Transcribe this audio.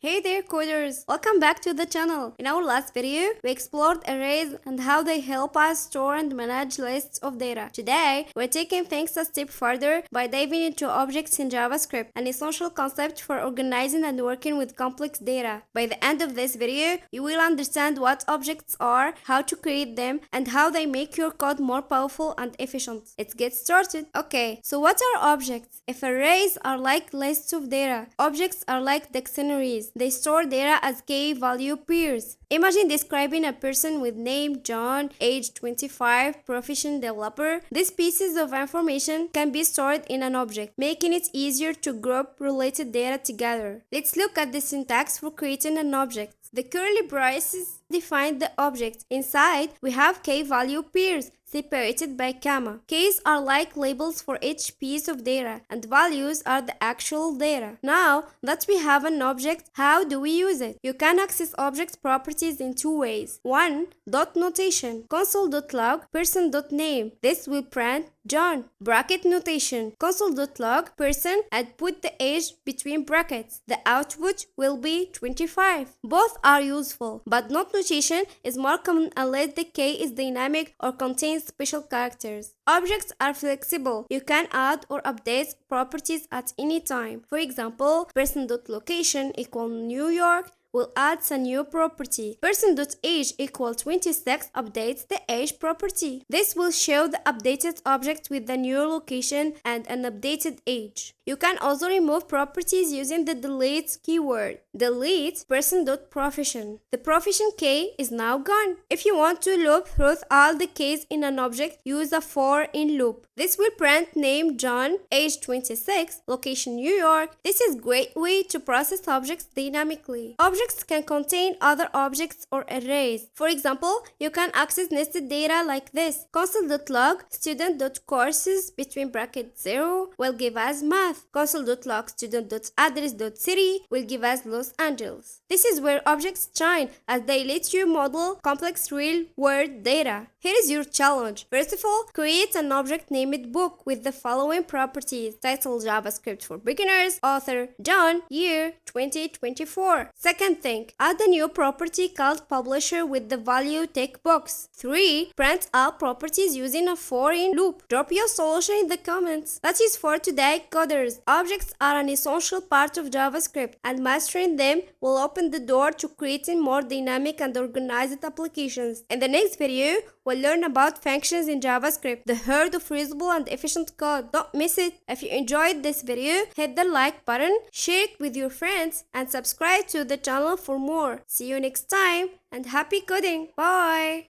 Hey there coders! Welcome back to the channel. In our last video, we explored arrays and how they help us store and manage lists of data. Today, we're taking things a step further by diving into objects in JavaScript, an essential concept for organizing and working with complex data. By the end of this video, you will understand what objects are, how to create them, and how they make your code more powerful and efficient. Let's get started. Okay, so what are objects? If arrays are like lists of data, objects are like dictionaries. They store data as key-value pairs. Imagine describing a person with name John, age 25, profession developer. These pieces of information can be stored in an object, making it easier to group related data together. Let's look at the syntax for creating an object. The curly braces define the object. Inside, we have key-value pairs separated by comma. Keys are like labels for each piece of data, and values are the actual data. Now that we have an object, how do we use it? You can access object properties in two ways. 1. Dot notation. Console.log person.name. This will print John. Bracket notation. Console.log person and put the age between brackets. The output will be 25. Both are useful, but dot notation is more common unless the key is dynamic or contains special characters. Objects are flexible. You can add or update properties at any time. For example, person.location equal New York will add a new property. Person.age equal 26 updates the age property. This will show the updated object with the new location and an updated age. You can also remove properties using the delete keyword. Delete person.profession. The profession key is now gone. If you want to loop through all the keys in an object, use a for in loop. This will print name John, age 26, location New York. This is a great way to process objects dynamically. Objects can contain other objects or arrays. For example, you can access nested data like this. Console.log student.courses between brackets 0 will give us math. Console.log student.address.city will give us Los Angeles. This is where objects shine as they let you model complex real-world data. Here is your challenge. First of all, create an object named book with the following properties. Title JavaScript for beginners, author John, year 2024. Second thing, add a new property called publisher with the value tick box. 3. Print all properties using a for in loop. Drop your solution in the comments. That is for today, coders. Objects are an essential part of JavaScript, and mastering them will open the door to creating more dynamic and organized applications. In the next video, we'll learn about functions in JavaScript, the heart of reusable and efficient code. Don't miss it. If you enjoyed this video, hit the like button, share it with your friends, and subscribe to the channel for more. See you next time, and happy coding. Bye!